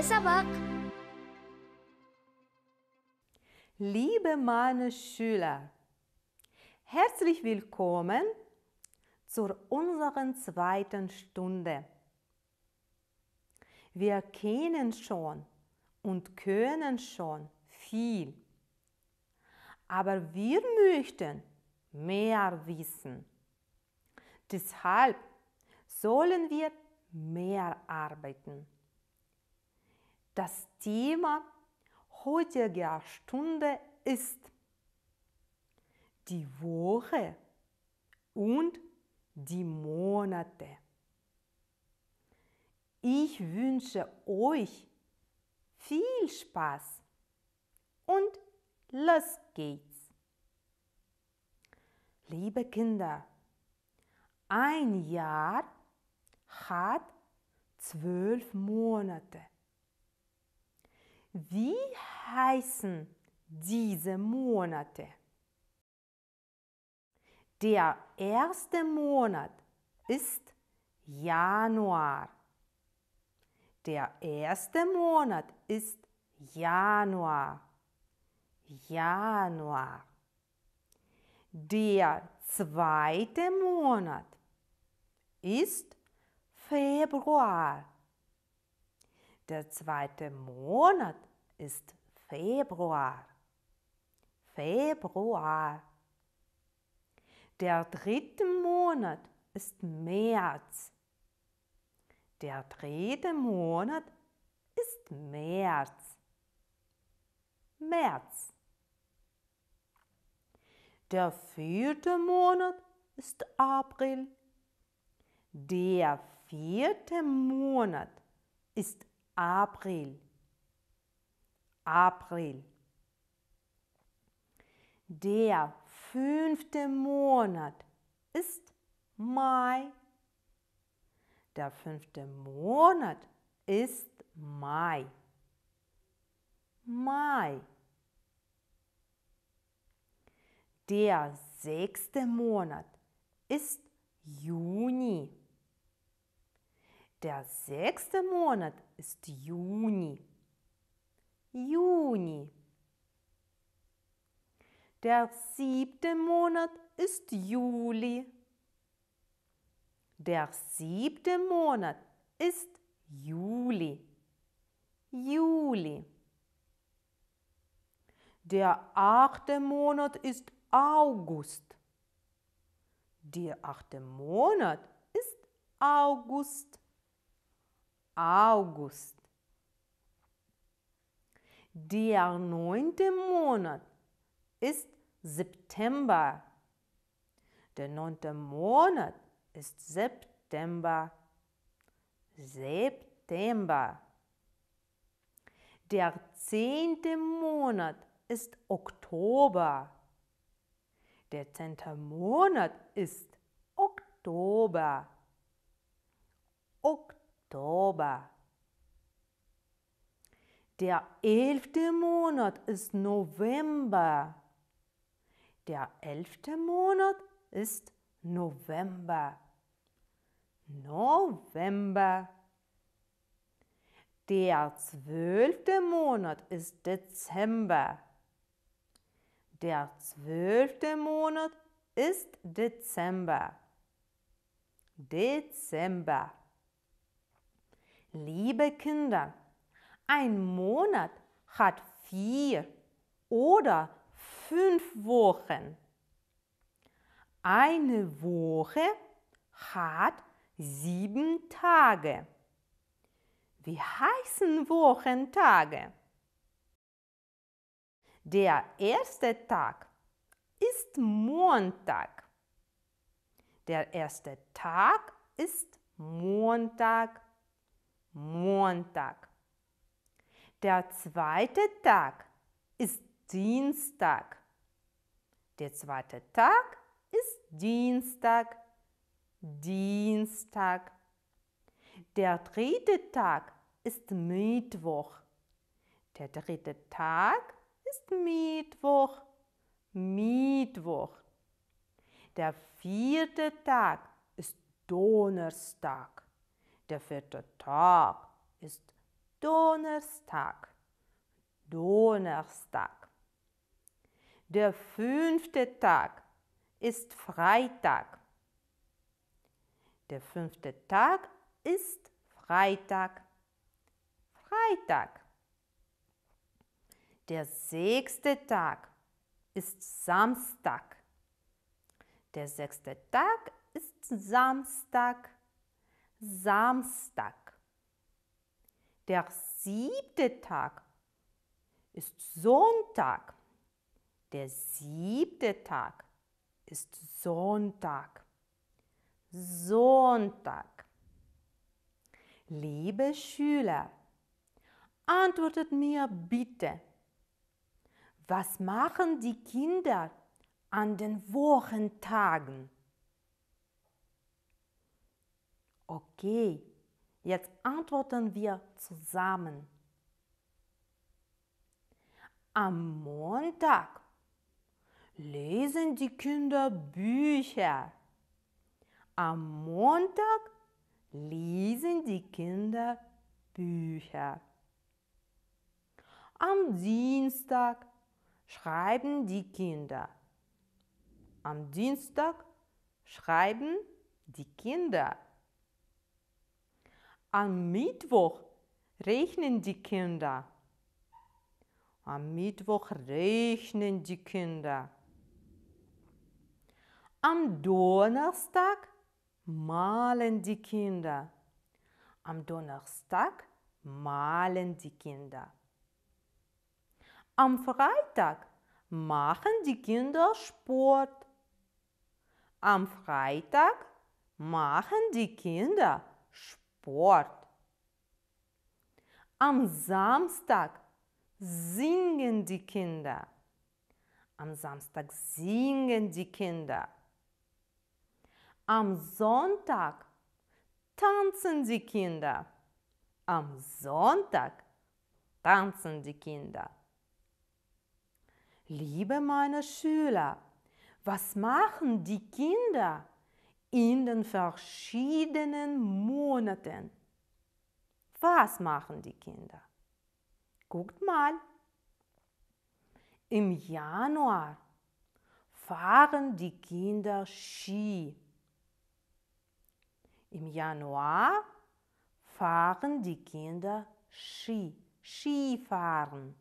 سبق. Liebe meine Schüler, herzlich willkommen zu unserer zweiten Stunde. Wir kennen schon und können schon viel, aber wir möchten mehr wissen. Deshalb sollen wir mehr arbeiten. Das Thema heutiger Stunde ist die Woche und die Monate. Ich wünsche euch viel Spaß und los geht's. Liebe Kinder, ein Jahr hat 12 Monate. Wie heißen diese Monate? Der erste Monat ist Januar. Der erste Monat ist Januar. Januar. Der zweite Monat ist Februar. Der zweite Monat ist Februar. Februar. Der dritte Monat ist März. Der dritte Monat ist März. März. Der vierte Monat ist April. Der vierte Monat ist April. April. Der fünfte Monat ist Mai. Der fünfte Monat ist Mai. Mai. Der sechste Monat ist Juni. Der sechste Monat ist Juni. Juni. Der siebte Monat ist Juli. Der siebte Monat ist Juli. Juli. Der achte Monat ist August. Der achte Monat ist August. August. Der neunte Monat ist September. Der neunte Monat ist September. September. Der zehnte Monat ist Oktober. Der zehnte Monat ist Oktober. Oktober. Der elfte Monat ist November. Der elfte Monat ist November. November. Der zwölfte Monat ist Dezember. Der zwölfte Monat ist Dezember. Dezember. Liebe Kinder, ein Monat hat 4 oder 5 Wochen. Eine Woche hat 7 Tage. Wie heißen Wochentage? Der erste Tag ist Montag. Der erste Tag ist Montag. Montag. Der zweite Tag ist Dienstag. Der zweite Tag ist Dienstag. Dienstag. Der dritte Tag ist Mittwoch. Der dritte Tag ist Mittwoch. Mittwoch. Der vierte Tag ist Donnerstag. Der vierte Tag ist Donnerstag, Donnerstag. Der 5. Tag ist Freitag. Der 5. Tag ist Freitag, Freitag. Der 6. Tag ist Samstag. Der 6. Tag ist Samstag, Samstag. Der 7. Tag ist Sonntag. Der 7. Tag ist Sonntag, Sonntag. Liebe Schüler, antwortet mir bitte, was machen die Kinder an den Wochentagen? Okay, jetzt antworten wir zusammen. Am Montag lesen die Kinder Bücher. Am Montag lesen die Kinder Bücher. Am Dienstag schreiben die Kinder. Am Dienstag schreiben die Kinder. Am Mittwoch rechnen die Kinder. Am Mittwoch rechnen die Kinder. Am Donnerstag malen die Kinder. Am Donnerstag malen die Kinder. Am Freitag machen die Kinder Sport. Am Freitag machen die Kinder Sport. Am Samstag singen die Kinder. Am Samstag singen die Kinder. Am Sonntag tanzen die Kinder. Am Sonntag tanzen die Kinder. Liebe meine Schüler, was machen die Kinder in den verschiedenen Monaten? Was machen die Kinder? Guckt mal. Im Januar fahren die Kinder Ski. Im Januar fahren die Kinder Skifahren.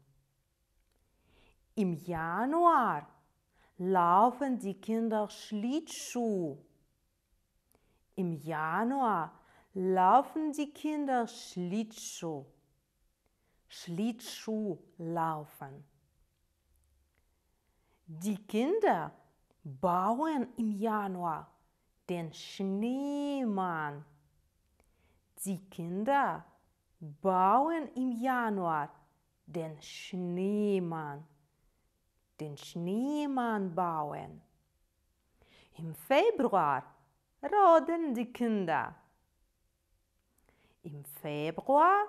Im Januar laufen die Kinder Schlittschuh. Im Januar laufen die Kinder Schlittschuh. Schlittschuh laufen. Die Kinder bauen im Januar den Schneemann. Die Kinder bauen im Januar den Schneemann. Den Schneemann bauen. Im Februar rodeln die Kinder. Im Februar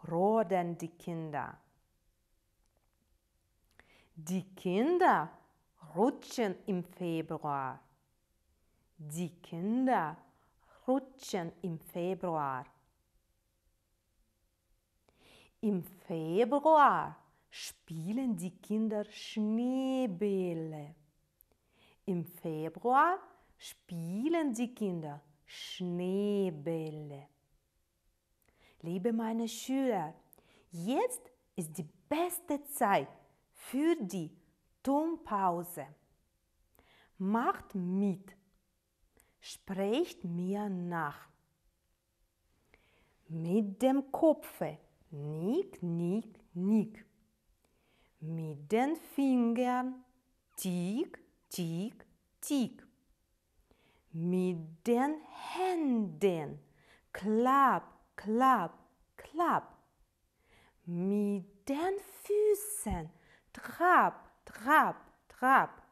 rodeln die Kinder. Die Kinder rutschen im Februar. Die Kinder rutschen im Februar. Im Februar spielen die Kinder Schneebälle. Im Februar spielen die Kinder Schneebälle. Liebe meine Schüler, jetzt ist die beste Zeit für die Tonpause. Macht mit. Sprecht mir nach. Mit dem Kopfe. Nick, nick, nick. Mit den Fingern. Tick, tick, tick. Mit den Händen. Klapp, klapp, klapp. Mit den Füßen. Trab, trab, trab.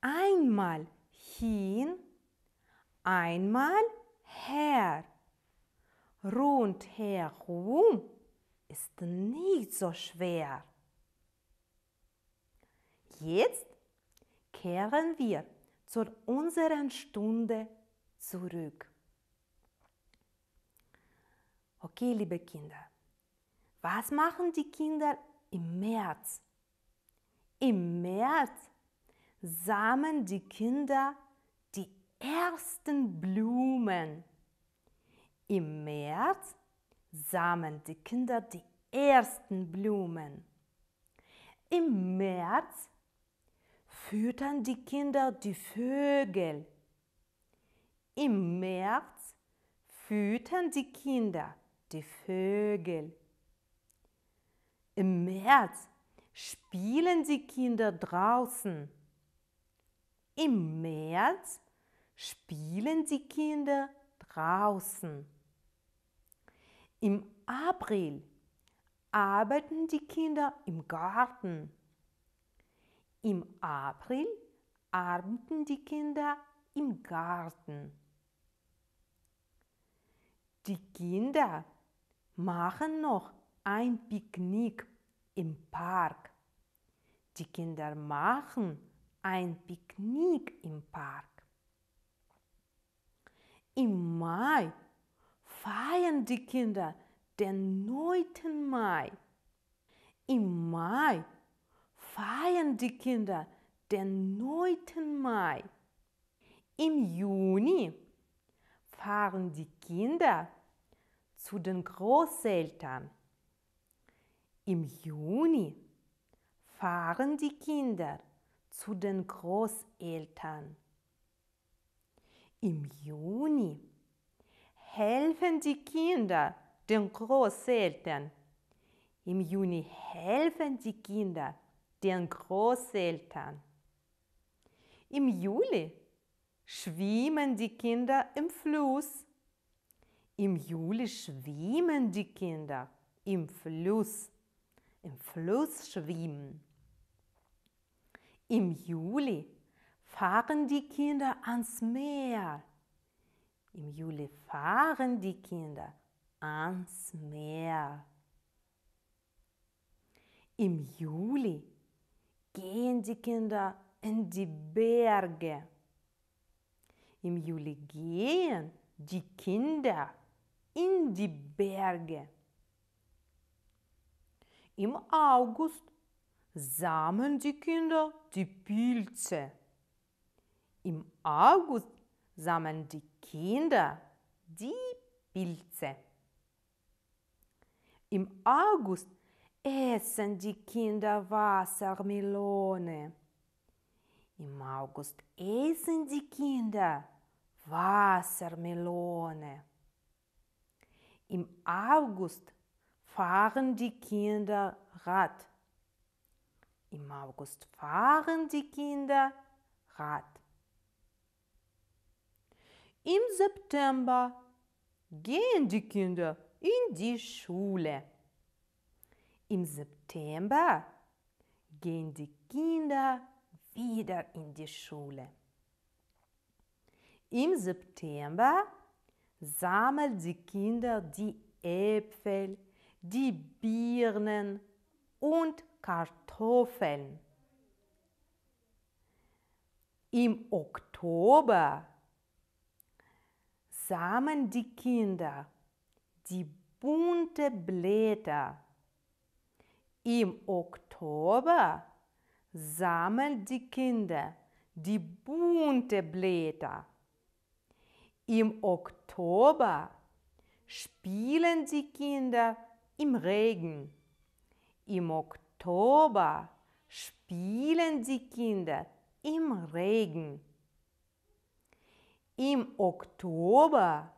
Einmal hin, einmal her. Rundherum ist nicht so schwer. Jetzt kehren wir zu unserer Stunde zurück. Okay, liebe Kinder, Was machen die Kinder im März? Im März sammeln die Kinder die ersten Blumen. Im März sammeln die Kinder die ersten Blumen. Im März füttern die Kinder die Vögel. Im März füttern die Kinder die Vögel. Im März spielen die Kinder draußen. Im März spielen die Kinder draußen. Im April arbeiten die Kinder im Garten. Im April arbeiten die Kinder im Garten. Die Kinder machen noch ein Picknick im Park. Die Kinder machen ein Picknick im Park. Im Mai feiern die Kinder den 9. Mai. Im Mai feiern die Kinder den 9. Mai. Im Juni fahren die Kinder zu den Großeltern. Im Juni fahren die Kinder zu den Großeltern. Im Juni helfen die Kinder den Großeltern. Im Juni helfen die Kinder den Großeltern. Im Juli schwimmen die Kinder im Fluss. Im Juli schwimmen die Kinder im Fluss. Im Fluss schwimmen. Im Juli fahren die Kinder ans Meer. Im Juli fahren die Kinder ans Meer. Im Juli gehen die Kinder in die Berge. Im Juli gehen die Kinder in die Berge. Im August sammeln die Kinder die Pilze. Im August sammeln die Kinder die Pilze. Im August essen die Kinder Wassermelone. Im August essen die Kinder Wassermelone. Im August fahren die Kinder Rad. Im August fahren die Kinder Rad. Im September gehen die Kinder in die Schule. Im September gehen die Kinder wieder in die Schule. Im September sammeln die Kinder die Äpfel, die Birnen und Kartoffeln. Im Oktober sammeln die Kinder die bunten Blätter. Im Oktober sammeln die Kinder die bunten Blätter. Im Oktober spielen die Kinder im Regen. Im Oktober spielen die Kinder im Regen. Im Oktober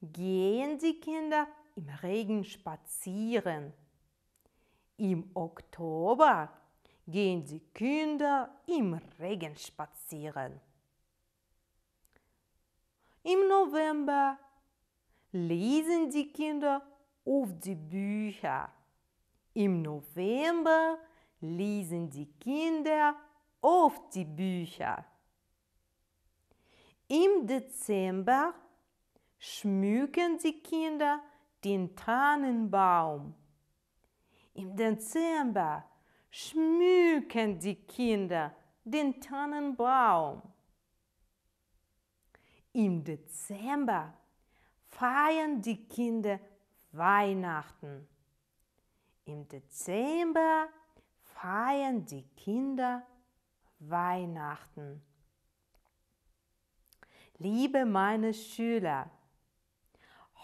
gehen die Kinder im Regen spazieren. Im Oktober gehen die Kinder im Regen spazieren. Im November lesen die Kinder auf die Bücher. Im November lesen die Kinder auf die Bücher. Im Dezember schmücken die Kinder den Tannenbaum. Im Dezember schmücken die Kinder den Tannenbaum. Im Dezember feiern die Kinder Weihnachten. Im Dezember feiern die Kinder Weihnachten. Liebe meine Schüler,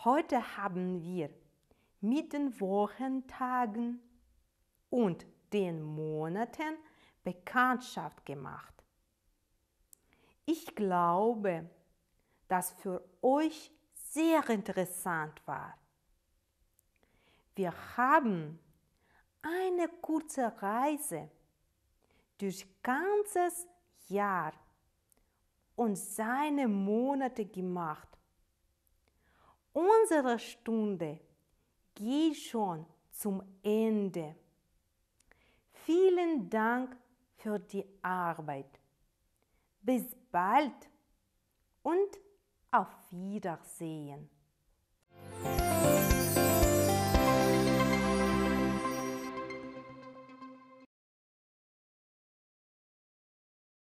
heute haben wir mit den Wochentagen und den Monaten Bekanntschaft gemacht. Ich glaube, dass für euch sehr interessant war. Wir haben eine kurze Reise durch ganzes Jahr und seine Monate gemacht. Unsere Stunde geht schon zum Ende. Vielen Dank für die Arbeit. Bis bald und auf Wiedersehen.